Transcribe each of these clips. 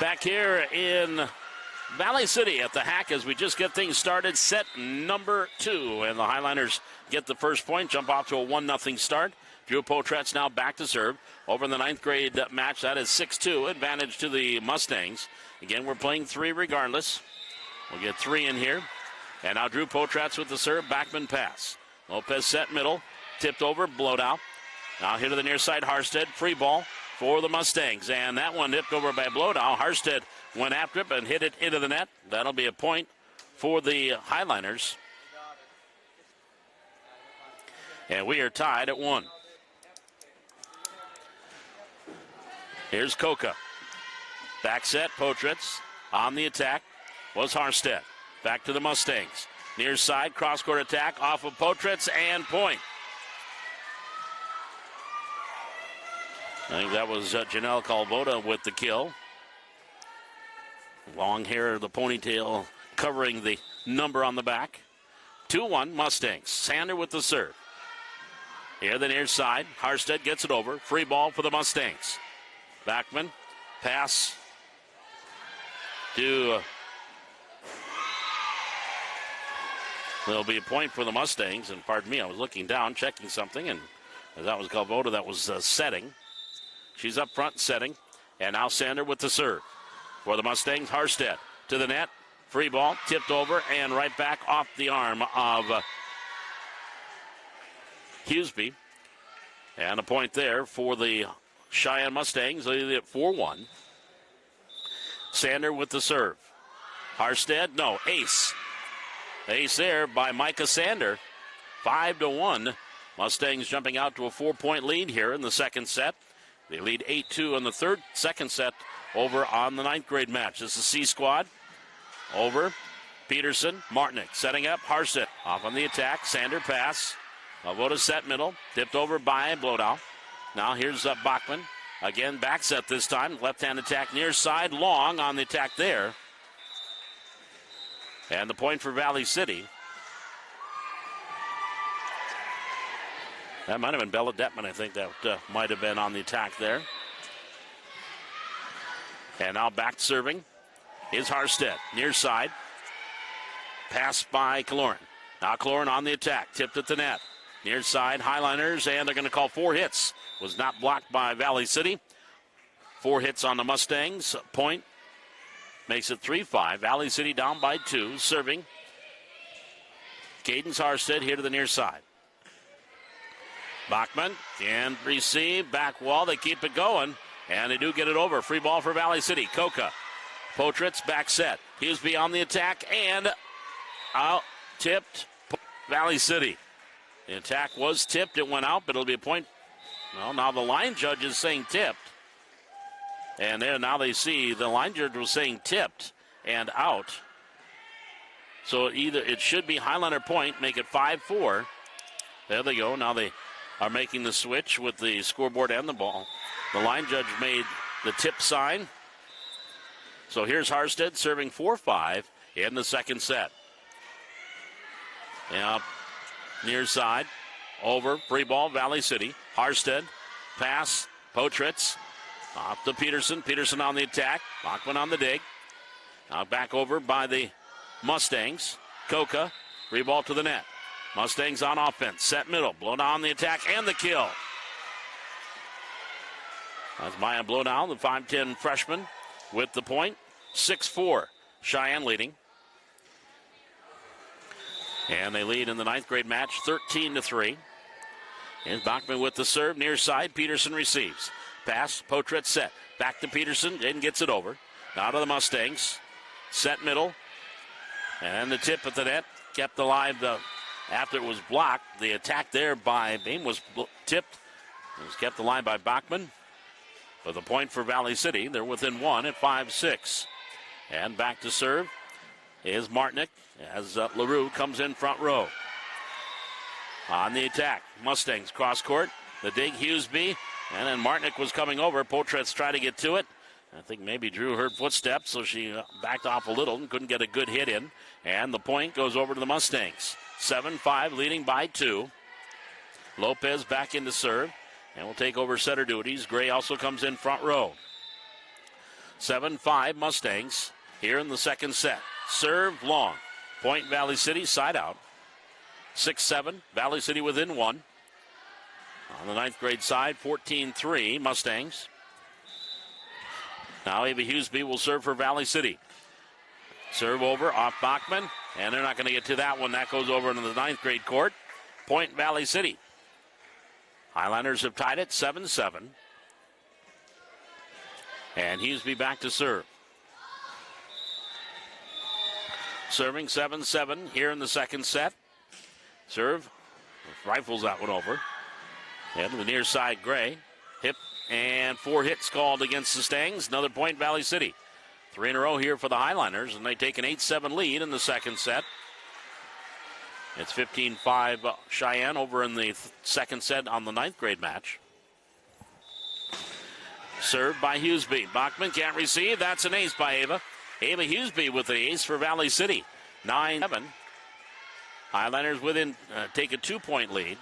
Back here in Valley City at the Hack as we just get things started. Set number 2. And the Highliners get the first point, jump off to a 1-0 start. Drew Potratz now back to serve. Over in the 9th grade match, that is 6-2. Advantage to the Mustangs. Again, we're playing 3 regardless. We'll get 3 in here. And now Drew Potratz with the serve. Backman pass. Lopez set middle. Tipped over. Blowed out. Now here to the near side. Harstead. Free ball for the Mustangs. And that one tipped over by Blowdow. Harstead went after it and hit it into the net. That'll be a point for the Highliners. And we are tied at 1. Here's Koka. Back set. Potratz on the attack was Harstead. Back to the Mustangs. Near side, cross-court attack off of Potratz and point. I think that was Janelle Calvoda with the kill. Long hair, the ponytail covering the number on the back. 2-1 Mustangs. Sander with the serve. Here the near side. Harstead gets it over. Free ball for the Mustangs. Backman. Pass to... There'll be a point for the Mustangs. And pardon me, I was looking down, checking something. And that was Calvoda that was setting. She's up front setting. And now Sander with the serve. For the Mustangs, Harstead to the net. Free ball, tipped over, and right back off the arm of Huseby. And a point there for the Sheyenne Mustangs, leading at 4-1. Sander with the serve. Harstead, no, ace. Ace there by Micah Sander. 5-1. Mustangs jumping out to a 4-point lead here in the second set. They lead 8-2 in the second set over on the 9th grade match. This is C squad. Over. Peterson. Martinick setting up. Harstead off on the attack. Sander pass. Calvoda set middle. Tipped over by Blowdow. Now here's Bachman. Again, back set this time. Left-hand attack near side. Long on the attack there. And the point for Valley City. That might have been Bella Detman, I think that might have been on the attack there. And now back serving is Harstead. Near side. Pass by Kaloran. Now Kaloran on the attack. Tipped at the net. Near side, Highliners, and they're going to call 4 hits. Was not blocked by Valley City. 4 hits on the Mustangs. Point makes it 3-5. Valley City down by 2. Serving. Cadence Harstead here to the near side. Bachman can receive. Back wall. They keep it going. And they do get it over. Free ball for Valley City. Koka. Potratz back set. Huseby on the attack and out. Tipped. Valley City. The attack was tipped. It went out, but it'll be a point. Well, now the line judge is saying tipped. And there now they see the line judge was saying tipped and out. So either it should be Highliner point, make it 5-4. There they go. Now they are making the switch with the scoreboard and the ball. The line judge made the tip sign. So here's Harstead serving 4-5 in the second set. Now, near side, over, free ball, Valley City. Harstead, pass, Potratz, off to Peterson. Peterson on the attack, Bachman on the dig. Now back over by the Mustangs. Koka, free ball to the net. Mustangs on offense, set middle, blown on the attack, and the kill. That's Maya Blowdown, the 5'10 freshman, with the point. 6-4, Sheyenne leading. And they lead in the 9th grade match, 13-3. Here's Bachman with the serve, near side. Peterson receives. Pass, Potratz set. Back to Peterson, and gets it over. Now to the Mustangs. Set middle. And the tip at the net kept alive after it was blocked. The attack there by Beam was tipped. It was kept alive by Bachman. But the point for Valley City, they're within 1 at 5-6. And back to serve is Martinick as LaRue comes in front row. On the attack, Mustangs cross court. The dig, Huseby, and then Martinick was coming over. Potratz tried to get to it. I think maybe Drew heard footsteps, so she backed off a little and couldn't get a good hit in. And the point goes over to the Mustangs. 7-5, leading by 2. Lopez back into serve and will take over setter duties. Gray also comes in front row. 7-5 Mustangs here in the second set. Serve long. Point Valley City side out. 6-7. Valley City within one. On the ninth grade side, 14-3 Mustangs. Now Ava Hughesby will serve for Valley City. Serve over off Bachman, and they're not going to get to that one. That goes over into the ninth grade court. Point Valley City. Highlanders have tied it 7-7. And Hughesby back to serve. Serving 7-7 here in the second set. Serve. Rifles that one over. And to the near side, Gray. Hip and 4 hits called against the Stangs. Another point, Valley City. 3 in a row here for the Highlanders, and they take an 8-7 lead in the second set. It's 15-5 Cheyenne over in the second set on the ninth grade match. Served by Hughesby. Bachman can't receive. That's an ace by Ava. Ava Hughesby with the ace for Valley City. 9-7. Highlanders within take a 2-point lead.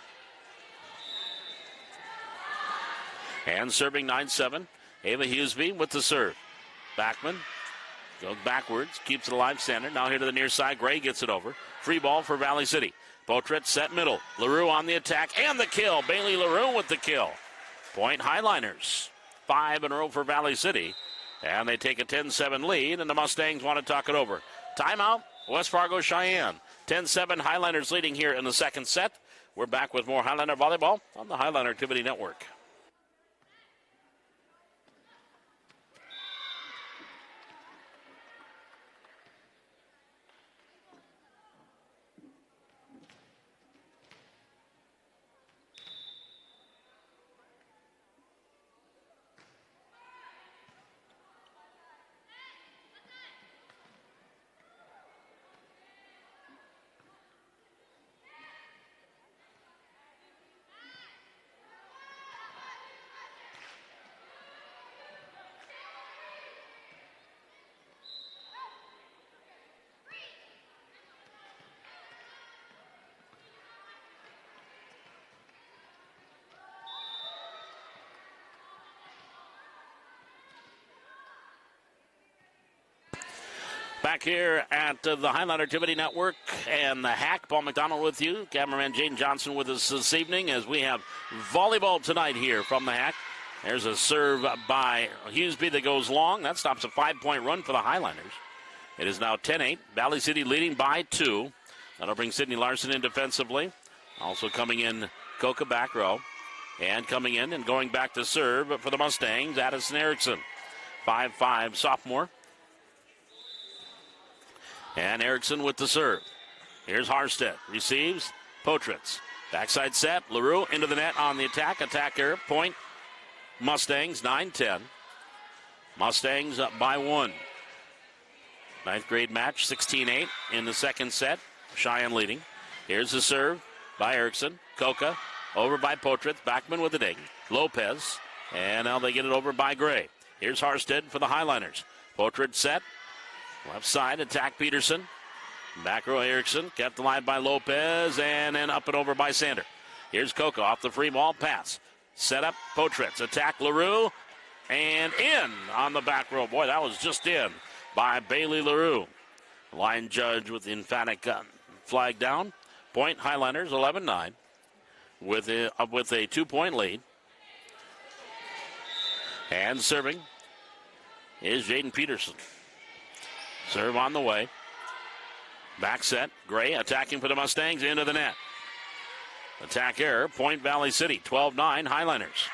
And serving 9-7. Ava Hughesby with the serve. Bachman goes backwards, keeps it alive, center. Now here to the near side. Gray gets it over. Free ball for Valley City. Potret set middle. LaRue on the attack and the kill. Bailey LaRue with the kill. Point Highlanders. 5 in a row for Valley City. And they take a 10-7 lead, and the Mustangs want to talk it over. Timeout, West Fargo Cheyenne. 10-7 Highlanders leading here in the second set. We're back with more Highlander volleyball on the Highlander Activity Network. Back here at the Highlander Activity Network and the Hack. Paul McDonald with you. Cameraman Jane Johnson with us this evening as we have volleyball tonight here from the Hack. There's a serve by Hughesby that goes long. That stops a 5-point run for the Highlanders. It is now 10-8. Valley City leading by 2. That'll bring Sydney Larson in defensively. Also coming in, Coca back row. And coming in and going back to serve for the Mustangs, Addison Erickson. 5'5" sophomore. And Erickson with the serve. Here's Harstead. Receives. Potritz. Backside set. LaRue into the net on the attack. Attacker. Point. Mustangs 9-10. Mustangs up by 1. Ninth grade match. 16-8 in the second set. Cheyenne leading. Here's the serve by Erickson. Coca. Over by Potritz. Backman with the dig. Lopez. And now they get it over by Gray. Here's Harstead for the Highlanders. Potritz set. Left side, attack Peterson. Back row Erickson, kept alive by Lopez, and then up and over by Sander. Here's Coca off the free ball, pass. Set up, Potritz, attack LaRue, and in on the back row. Boy, that was just in by Bailey LaRue. Line judge with the emphatic flag down. Point Highlanders, 11-9, with a 2-point lead. And serving is Jaden Peterson. Serve on the way. Back set. Gray attacking for the Mustangs into the net. Attack error. Point Valley City. 12-9 Highlanders.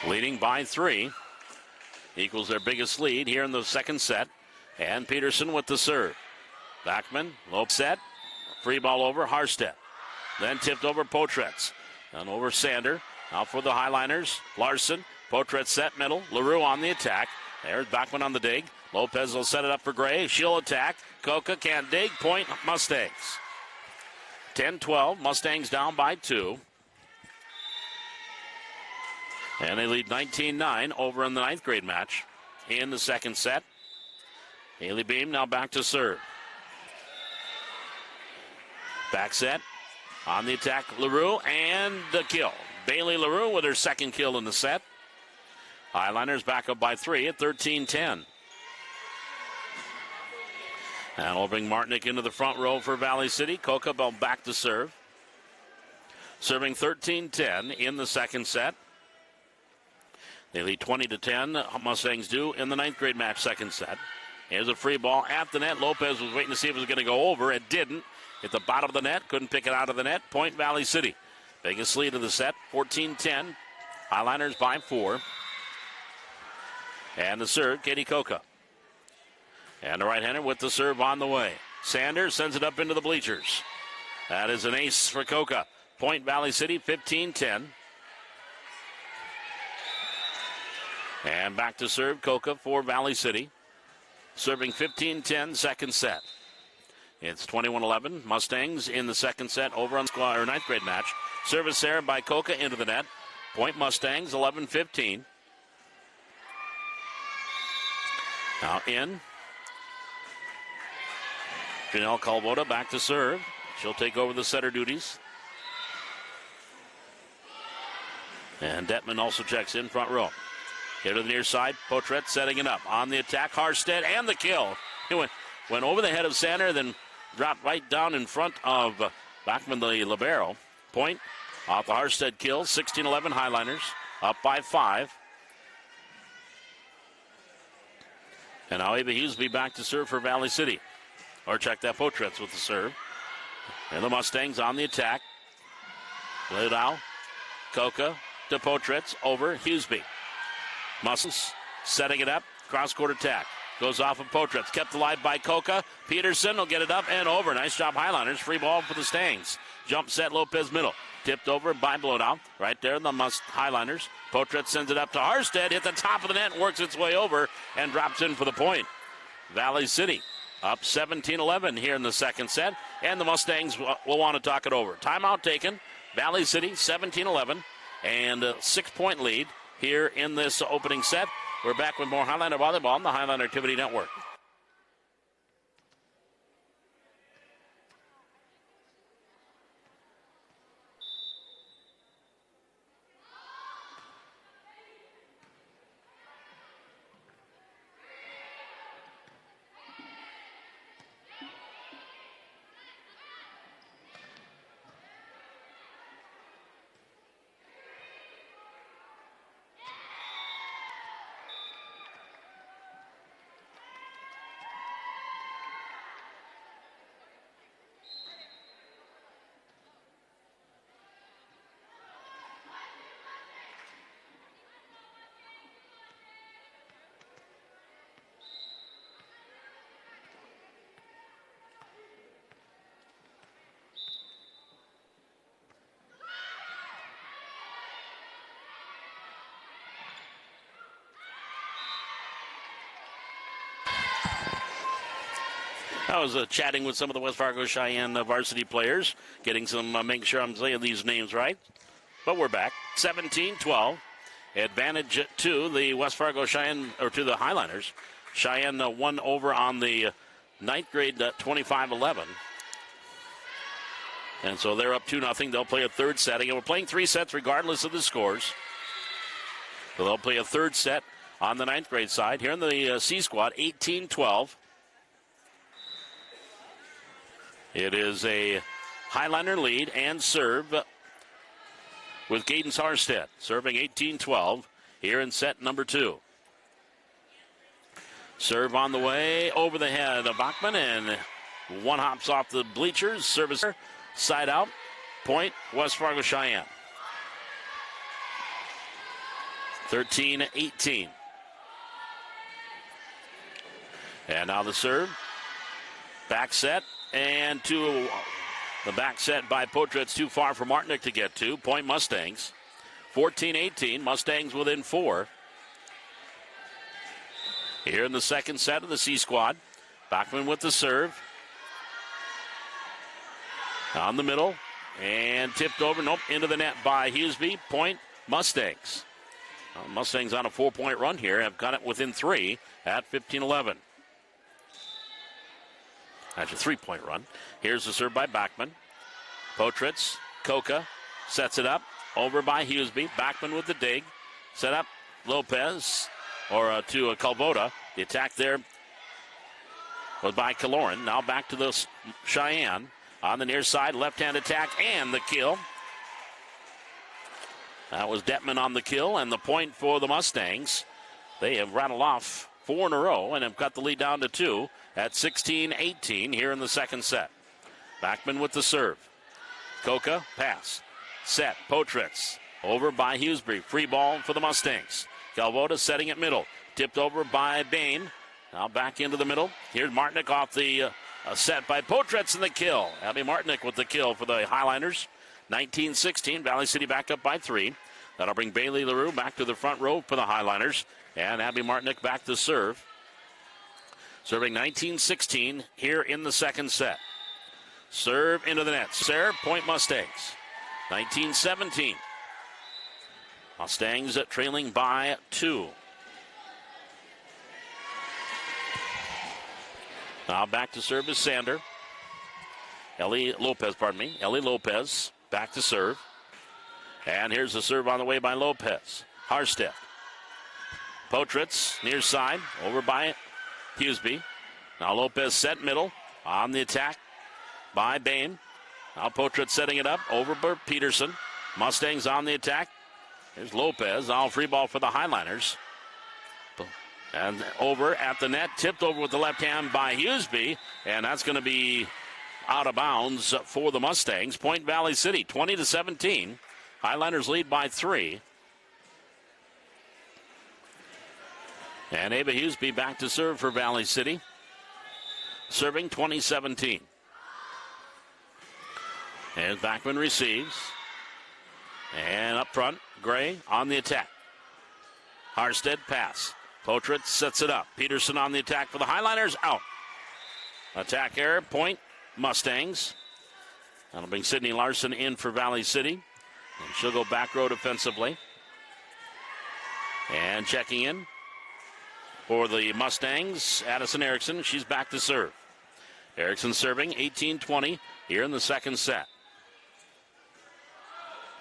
Leading by 3. Equals their biggest lead here in the second set. And Peterson with the serve. Backman. Low set. Free ball over. Harstead. Then tipped over Potretz. And over Sander. Out for the Highlanders. Larson. Potretz set middle. LaRue on the attack. There's Bachman on the dig. Lopez will set it up for Gray. She'll attack. Coca can't dig. Point Mustangs. 10-12. Mustangs down by 2. And they lead 19-9 over in the ninth grade match in the second set. Haley Beam now back to serve. Back set. On the attack, LaRue, and the kill. Bailey LaRue with her second kill in the set. Highliners back up by 3 at 13-10. And we'll bring Martinick into the front row for Valley City. Coca back to serve. Serving 13-10 in the second set. They lead 20-10. Mustangs do in the ninth grade match second set. Here's a free ball at the net. Lopez was waiting to see if it was going to go over. It didn't. Hit the bottom of the net. Couldn't pick it out of the net. Point Valley City. Biggest lead of the set. 14-10. Highliners by 4. And the serve, Katie Coca. And the right-hander with the serve on the way. Sanders sends it up into the bleachers. That is an ace for Coca. Point Valley City, 15-10. And back to serve, Coca for Valley City. Serving 15-10, second set. It's 21-11. Mustangs in the second set over on the ninth grade match. Service there by Coca into the net. Point Mustangs, 11-15. Now in. Janelle Calvota back to serve. She'll take over the setter duties. And Detman also checks in front row. Here to the near side. Potret setting it up. On the attack, Harstead and the kill. He went over the head of Sander, then dropped right down in front of Bachman, the libero. Point off the Harstead kill. 16-11 Highliners. Up by 5. And now Ava Hughesby back to serve for Valley City. Or check that, Potretz with the serve. And the Mustangs on the attack. Ludau, Coca to Potretz over Hughesby. Mustangs setting it up. Cross-court attack. Goes off of Potretz. Kept alive by Coca. Peterson will get it up and over. Nice job, Highliners. Free ball for the Stangs. Jump set, Lopez middle. Tipped over by Blowdown. Right there, the Highliners. Potretz sends it up to Harstead. Hit the top of the net, works its way over, and drops in for the point. Valley City up 17-11 here in the second set, and the Mustangs will want to talk it over. Timeout taken. Valley City 17-11, and a 6-point lead here in this opening set. We're back with more Highliner Volleyball on the Highliner Activity Network. I was chatting with some of the West Fargo Sheyenne varsity players, getting some, making sure I'm saying these names right. But we're back. 17-12. Advantage to the West Fargo Sheyenne, or to the Highliners. Sheyenne won over on the ninth grade 25-11. And so they're up 2-0. They'll play a third set. Again, we're playing 3 sets regardless of the scores. So they'll play a third set on the ninth grade side. Here in the C squad, 18-12. It is a Highliner lead and serve with Gaydon Sarstead serving 18-12 here in set number 2. Serve on the way over the head of Bachman, and one hops off the bleachers. Service side out. Point West Fargo Sheyenne. 13-18. And now the serve. Back set. And to the back set by Potretz, too far for Martinick to get to. Point Mustangs. 14-18. Mustangs within 4. Here in the second set of the C squad. Bachman with the serve. On the middle. And tipped over. Nope. Into the net by Hughesby. Point Mustangs. Mustangs on a 4-point run here. Have got it within 3 at 15-11. That's a 3-point run. Here's the serve by Bachman. Potretz, Coca sets it up. Over by Hughesby. Bachman with the dig. Set up Lopez, or to Calvoda. The attack there was by Kaloran. Now back to the Sheyenne. On the near side, left-hand attack, and the kill. That was Detman on the kill, and the point for the Mustangs. They have rattled off 4 in a row and have got the lead down to 2 at 16-18 here in the second set. Backman with the serve. Coca, pass. Set, Potritz. Over by Hughesbury. Free ball for the Mustangs. Calvoda setting it middle. Tipped over by Bain. Now back into the middle. Here's Martinick off the set by Potritz and the kill. Abby Martinick with the kill for the Highlanders. 19-16, Valley City back up by 3. That'll bring Bailey LaRue back to the front row for the Highlanders. And Abby Martinick back to serve. Serving 19-16 here in the second set. Serve into the net. Serve, point Mustangs. 19-17. Mustangs trailing by 2. Now back to serve is Ellie Lopez back to serve. And here's the serve on the way by Lopez. Harstead. Potritz near side over by Hughesby. Now Lopez set middle on the attack by Bain. Now Potritz setting it up over by Peterson. Mustangs on the attack. Here's Lopez. Now free ball for the Highlanders. And over at the net, tipped over with the left hand by Hughesby, and that's going to be out of bounds for the Mustangs. Point Valley City, 20-17. Highlanders lead by 3. And Ava Hughesby back to serve for Valley City, serving 20-17. As Backman receives, and up front, Gray on the attack. Harstead pass. Potritz sets it up. Peterson on the attack for the Highlanders. Out. Attack error. Point. Mustangs. That'll bring Sydney Larson in for Valley City. And she'll go back row defensively. And checking in for the Mustangs, Addison Erickson. She's back to serve. Erickson serving 18-20 here in the second set.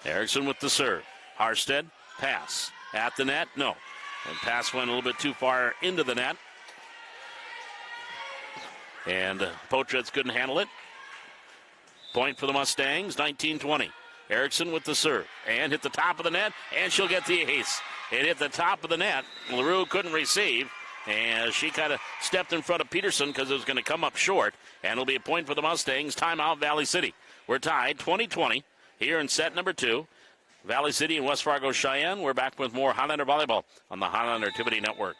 Erickson with the serve. Harstead. Pass. At the net. No. And pass went a little bit too far into the net. And Potritz couldn't handle it. Point for the Mustangs, 19-20. Erickson with the serve. And hit the top of the net, and she'll get the ace. It hit the top of the net. LaRue couldn't receive, and she kind of stepped in front of Peterson because it was going to come up short. And it'll be a point for the Mustangs. Timeout, Valley City. We're tied, 20-20, here in set number 2. Valley City and West Fargo Cheyenne. We're back with more Highlander Volleyball on the Highlander Activity Network.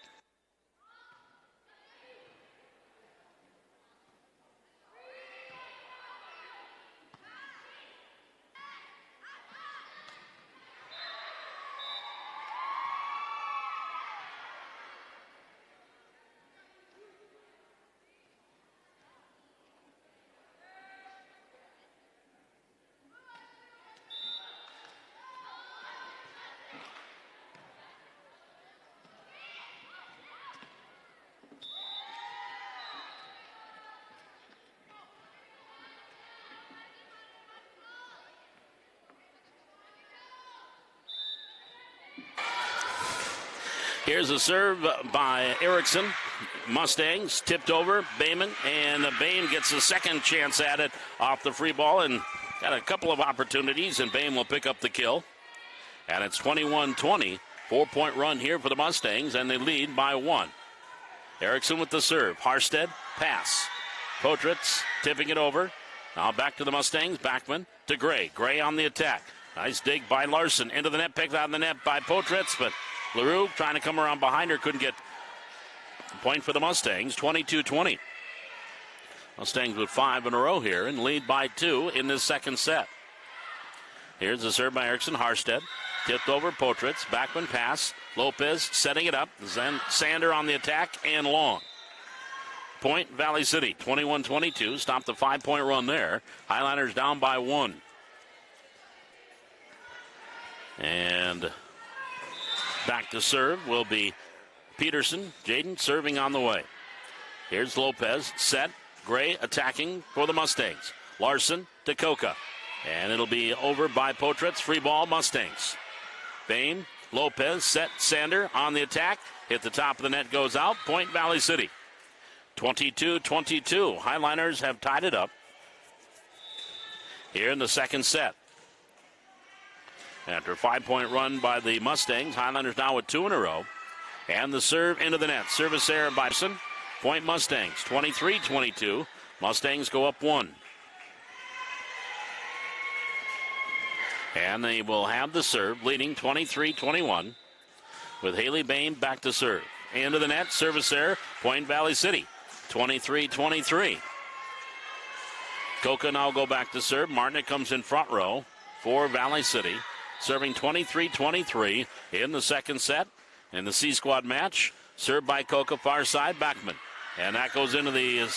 Here's a serve by Erickson. Mustangs tipped over. Bayman, and Bain gets a second chance at it off the free ball and got a couple of opportunities, and Bain will pick up the kill. And it's 21-20. 4-point run here for the Mustangs, and they lead by 1. Erickson with the serve. Harstead, pass. Potritz tipping it over. Now back to the Mustangs. Backman to Gray. Gray on the attack. Nice dig by Larson. Into the net, picked out of the net by Potritz, but LaRue trying to come around behind her, couldn't get a point for the Mustangs, 22-20. Mustangs with 5 in a row here and lead by 2 in this second set. Here's the serve by Erickson. Harstead tipped over Potritz. Backman pass. Lopez setting it up. Sander on the attack and long. Point Valley City, 21-22. Stopped the 5-point run there. Highlanders down by 1. And back to serve will be Peterson. Jaden serving on the way. Here's Lopez. Set. Gray attacking for the Mustangs. Larson to Coca. And it'll be over by Potritz. Free ball, Mustangs. Bain Lopez set Sander on the attack. Hit the top of the net, goes out. Point Valley City. 22-22. Highliners have tied it up here in the second set. After a 5-point run by the Mustangs, Highlanders now with 2 in a row. And the serve into the net. Service error by Bison. Point Mustangs, 23-22. Mustangs go up 1. And they will have the serve, leading 23-21. With Haley Bain back to serve. Into the net, service error, Point Valley City, 23-23. Coca now go back to serve. Martinick comes in front row for Valley City, serving 23-23 in the second set. In the C-Squad match, served by Coca, far side, Backman. And that goes into the,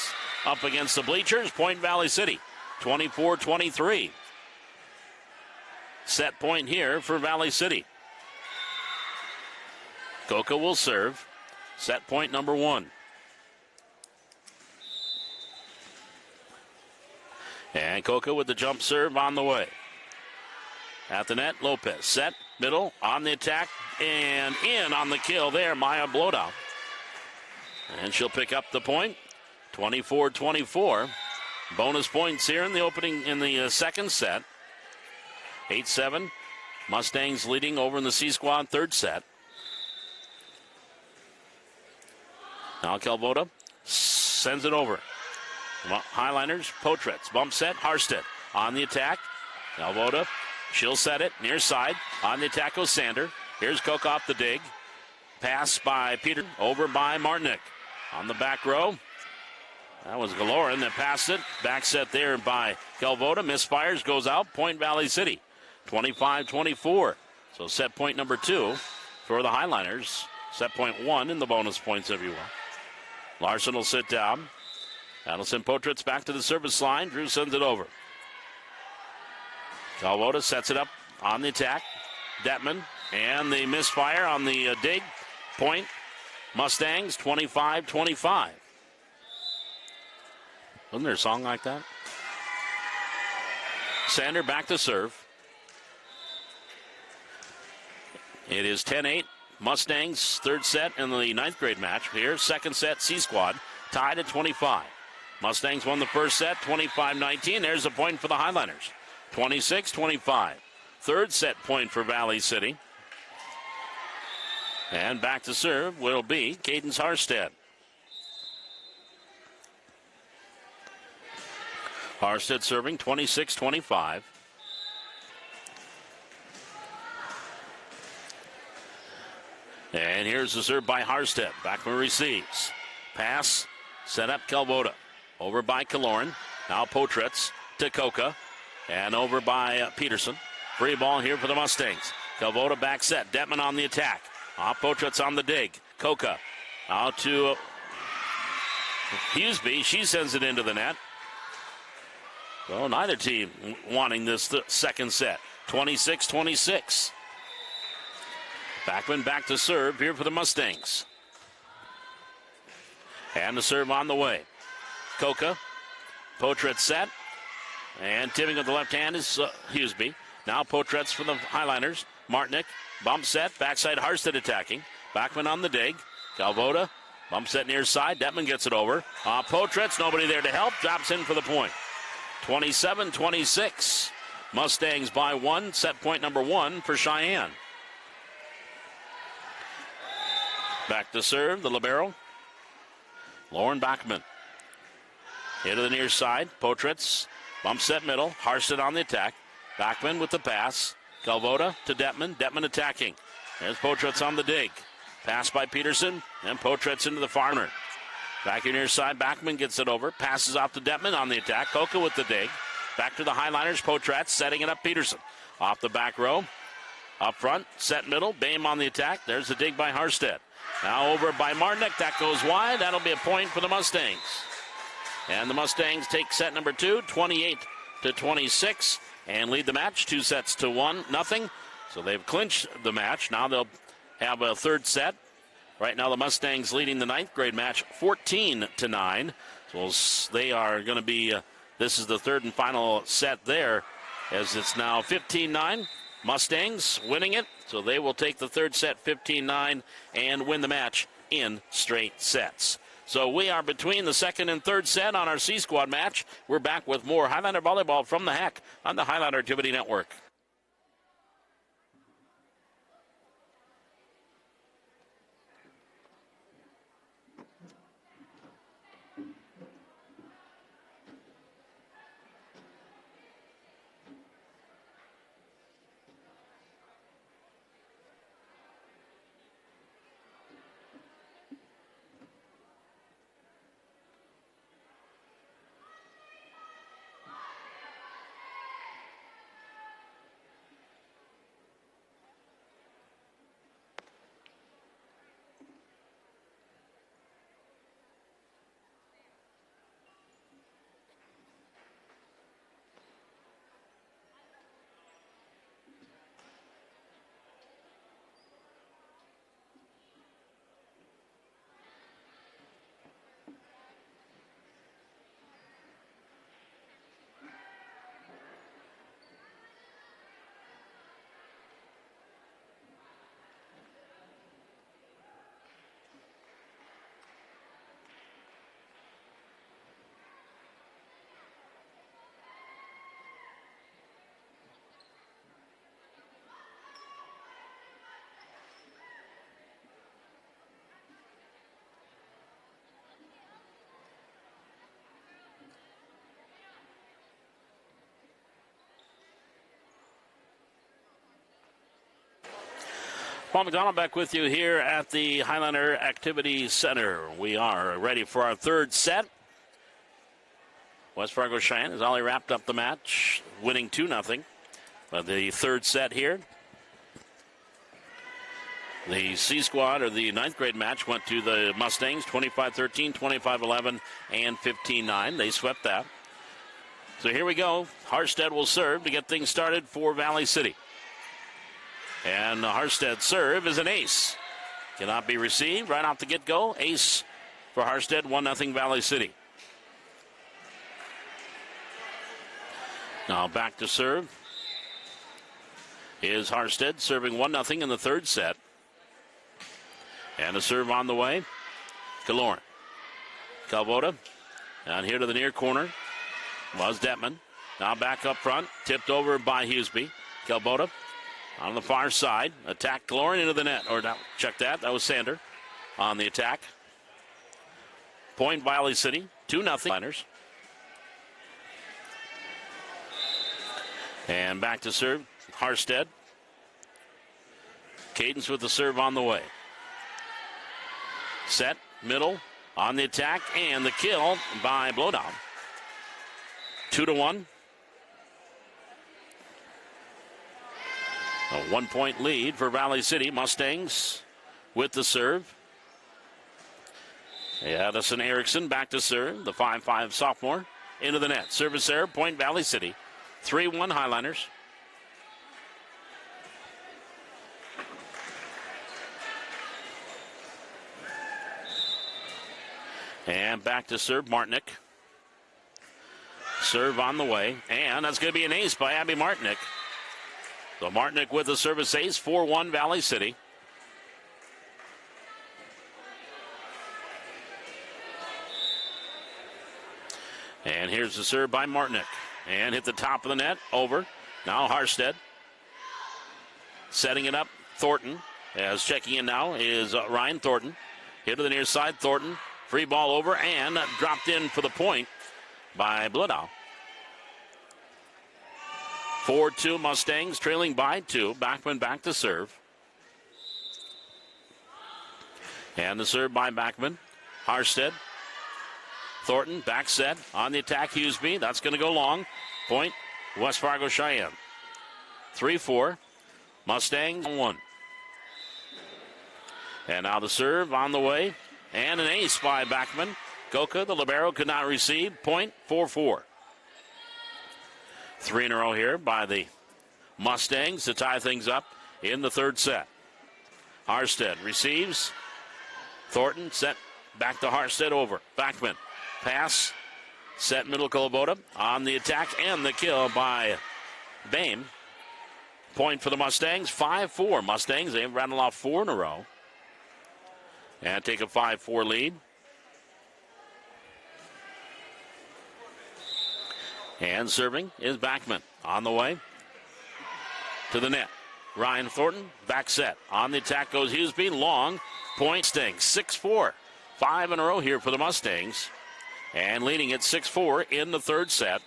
up against the bleachers, Point Valley City, 24-23. Set point here for Valley City. Coca will serve. Set point number 1. And Coca with the jump serve on the way. At the net, Lopez set, middle, on the attack, and in on the kill there, Maya Blodow. And she'll pick up the point, 24-24. Bonus points here in the second set. 8-7. Mustangs leading over in the C-Squad third set. Now Calvoda sends it over. Highliners, Potretz, bump set, Harstead on the attack. Calvoda, she'll set it, near side. On the attack goes Sander. Here's Cook off the dig. Pass by Peter, over by Martinick. On the back row, that was Galoran that passed it. Back set there by Calvoda, misfires, goes out. Point Valley City, 25-24. So set point number 2 for the Highliners. Set point 1 in the bonus points, if you will. Larson will sit down. That'll send Potretz back to the service line. Drew sends it over. Calvoda sets it up on the attack. Detman and the misfire on the dig. Point Mustangs, 25-25. Wasn't there a song like that? Sander back to serve. It is 10-8. Mustangs, third set in the ninth grade match. Here, second set, C-Squad, tied at 25. Mustangs won the first set, 25-19. There's a point for the Highliners, 26-25. Third set point for Valley City. And back to serve will be Cadence Harstead. Harstead serving 26-25. And here's the serve by Harstead. Backman receives. Pass, set up Calvoda. Over by Kaloran. Now Potretz to Coca. And over by Peterson. Free ball here for the Mustangs. Calvoda back set. Detman on the attack. Potretz on the dig. Coca out to Huseby. She sends it into the net. Well, neither team wanting this second set. 26-26. Backman back to serve here for the Mustangs. And the serve on the way. Coca. Potretz set. And tipping with the left hand is Huseby. Now Potretz for the Highliners. Martinick. Bump set. Backside Harstead attacking. Backman on the dig. Calvoda. Bump set near side. Detman gets it over. Potretz. Nobody there to help. Drops in for the point. 27-26. Mustangs by 1. Set point number 1 for Cheyenne. Back to serve, the libero. Lauren Backman. Into the near side. Potretz. Bump set middle. Harstead on the attack. Backman with the pass. Calvoda to Detman. Detman attacking. There's Potretz on the dig. Pass by Peterson. And Potretz into the farmer. Back in near side. Backman gets it over. Passes off to Detman on the attack. Coca with the dig. Back to the Highliners. Potretz setting it up. Peterson. Off the back row. Up front. Set middle. Bame on the attack. There's the dig by Harstead. Now over by Martinick. That goes wide. That'll be a point for the Mustangs. And the Mustangs take set number 2, 28-26, and lead the match 2-1-0. So they've clinched the match. Now they'll have a third set. Right now the Mustangs leading the ninth grade match 14-9. So they are going to be, this is the third and final set there, as it's now 15-9. Mustangs winning it, so they will take the third set 15-9 and win the match in straight sets. So we are between the second and third set on our C-Squad match. We're back with more Highlander volleyball from the HEC on the Highlander Activity Network. Paul McDonald back with you here at the Highlander Activity Center. We are ready for our third set. West Fargo Sheyenne has already wrapped up the match, winning 2-0. But the third set here, the C-Squad, or the ninth grade match, went to the Mustangs 25-13, 25-11, and 15-9. They swept that. So here we go. Harstead will serve to get things started for Valley City. And the Harstead serve is an ace. Cannot be received right off the get-go. Ace for Harstead, 1-0 Valley City. Now back to serve is Harstead, serving 1-0 in the third set. And a serve on the way. Kaloran. Calvota down here to the near corner was Detman. Now back up front, tipped over by Huseby. Calvota on the far side, attack Kaloran into the net. Or no, check that. That was Sander on the attack. Point Valley City, 2-0. Liners. And back to serve, Harstead. Cadence with the serve on the way. Set, middle, on the attack, and the kill by Blowdown. 2-1. A 1-point lead for Valley City. Mustangs with the serve. Addison Erickson back to serve. The 5'5 sophomore into the net. Service error, point Valley City. 3-1 Highliners. And back to serve, Martinick. Serve on the way. And that's going to be an ace by Abby Martinick. So Martinick with the service ace, 4-1 Valley City. And here's the serve by Martinick. And hit the top of the net, over. Now Harstead. Setting it up, Thornton. As checking in now is Ryan Thornton. Hit to the near side, Thornton. Free ball over and dropped in for the point by Blodow. 4-2 Mustangs, trailing by 2. Backman back to serve. And the serve by Backman. Harstead. Thornton, back set. On the attack, Huseby. That's going to go long. Point, West Fargo Sheyenne. 3-4. Mustangs 1. And now the serve on the way. And an ace by Backman. Goka, the libero, could not receive. Point, 4-4. 3 in a row here by the Mustangs to tie things up in the third set. Harstead receives. Thornton set back to Harstead over. Backman. Pass. Set middle Kalabota on the attack and the kill by Bame. Point for the Mustangs, 5-4. Mustangs, they've rattled off 4 in a row. And take a 5-4 lead. And serving is Backman on the way to the net. Ryan Thornton, back set. On the attack goes Hughesby. Long. Point Mustangs, 6-4. 5 in a row here for the Mustangs. And leading it 6-4 in the third set.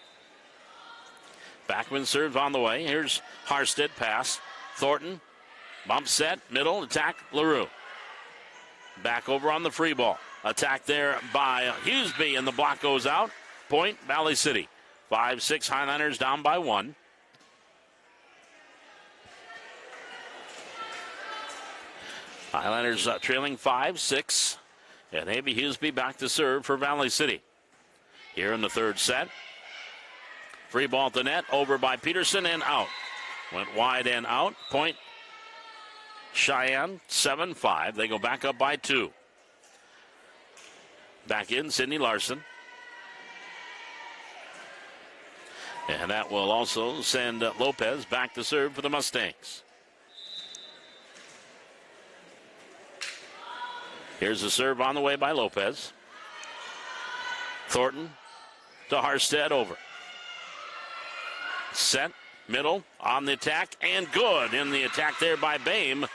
Backman serves on the way. Here's Harstead pass. Thornton, bump set, middle, attack, LaRue. Back over on the free ball. Attack there by Hughesby, and the block goes out. Point, Valley City. 5-6 Highlanders down by 1. Highlanders trailing 5-6. And Avy Hughesby back to serve for Valley City. Here in the third set. Free ball at the net, over by Peterson and out. Went wide and out. Point Sheyenne, 7-5. They go back up by 2. Back in, Sidney Larson. And that will also send Lopez back to serve for the Mustangs. Here's the serve on the way by Lopez. Thornton to Harstead, over. Set, middle, on the attack, and good in the attack there by Bame.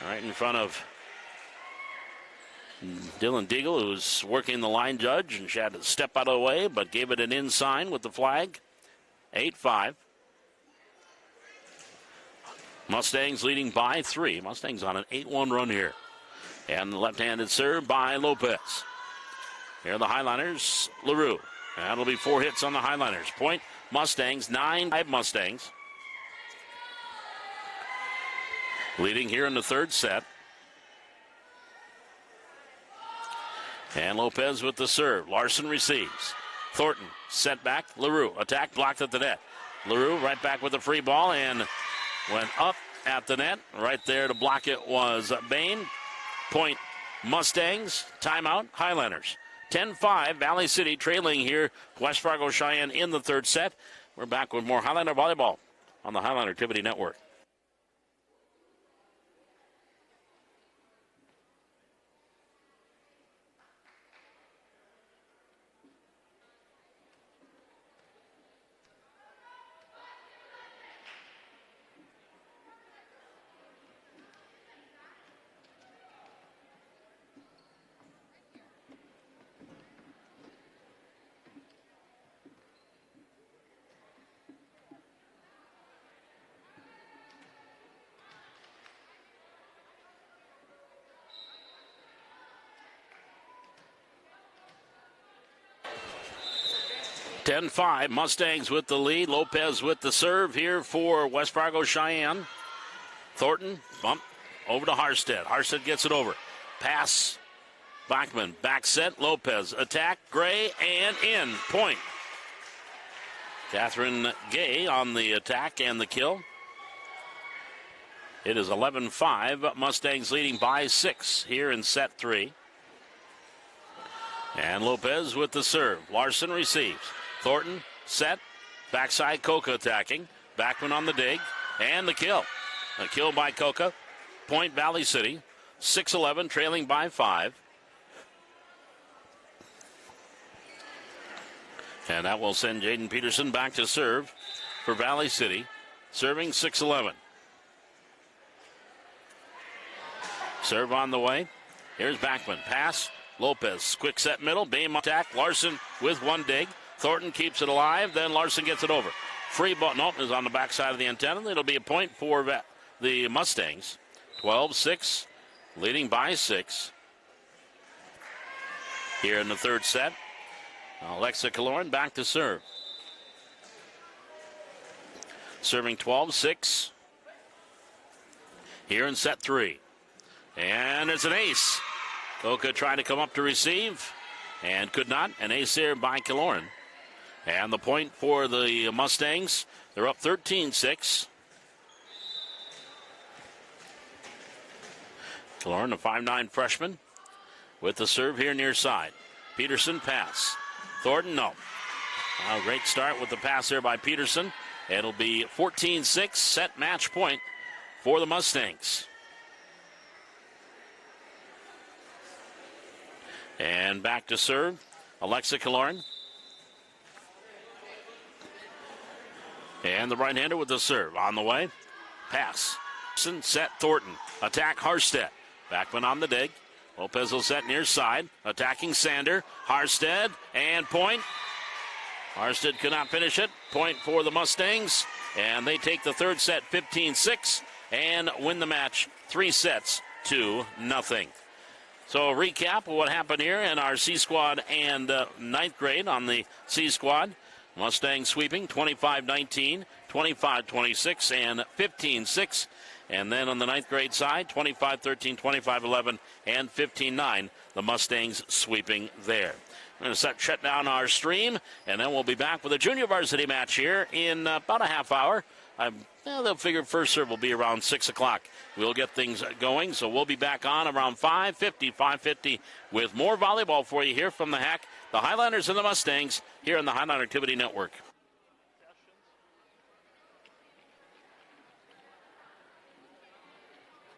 Right in front of Dylan Deagle, who's working the line judge, and she had to step out of the way, but gave it an in sign with the flag. 8-5. Mustangs leading by 3. Mustangs on an 8-1 run here. And the left-handed serve by Lopez. Here are the Highliners, LaRue. That'll be 4 hits on the Highliners. Point Mustangs, 9-5 Mustangs. Leading here in the third set. And Lopez with the serve. Larson receives. Thornton, set back. LaRue, attack, blocked at the net. LaRue right back with the free ball and went up at the net. Right there to block it was Bain. Point Mustangs, timeout, Highlanders. 10-5, Valley City trailing here. West Fargo Cheyenne in the third set. We're back with more Highlander volleyball on the Highlander Activity Network. (10-5) Mustangs with the lead. Lopez with the serve here for West Fargo Cheyenne. Thornton, bump over to Harstead. Harstead gets it over. Pass, Bachman, back set, Lopez, attack, Gray, and in. Point. Catherine Gay on the attack and the kill. It is 11-5. Mustangs leading by 6 here in set 3. And Lopez with the serve. Larson receives. Thornton, set, backside Coca attacking. Backman on the dig, and the kill. A kill by Coca. Point Valley City, 6-11, trailing by 5. And that will send Jaden Peterson back to serve for Valley City, serving 6-11. Serve on the way. Here's Backman. Pass. Lopez. Quick set middle. Bame attack. Larson with one dig. Thornton keeps it alive. Then Larson gets it over. Free ball. Nope, is on the backside of the antenna. It'll be a point for the Mustangs. 12-6. Leading by 6. Here in the third set. Alexa Kaloran back to serve. Serving 12-6. Here in set 3. And it's an ace. Coca trying to come up to receive and could not. An ace here by Kaloran. And the point for the Mustangs. They're up 13-6. Kaloran, a 5'9" freshman, with the serve here near side. Peterson pass. Thornton, no. Great start with the pass there by Peterson. It'll be 14-6 set match point for the Mustangs. And back to serve, Alexa Kaloran. And the right-hander with the serve on the way. Pass. Set Thornton. Attack Harstead. Backman on the dig. Lopez will set near side. Attacking Sander. Harstead and point. Harstead could not finish it. Point for the Mustangs. And they take the third set 15-6 and win the match 3-0. So a recap of what happened here in our C squad and ninth grade on the C squad. Mustangs sweeping 25-19, 25-26, and 15-6. And then on the ninth grade side, 25-13, 25-11, and 15-9. The Mustangs sweeping there. We're going to shut down our stream, and then we'll be back with a junior varsity match here in about a half hour. They'll figure first serve will be around 6 o'clock. We'll get things going, so we'll be back on around 5:50 with more volleyball for you here from the HAC, the Highlanders and the Mustangs here on the Highland Activity Network.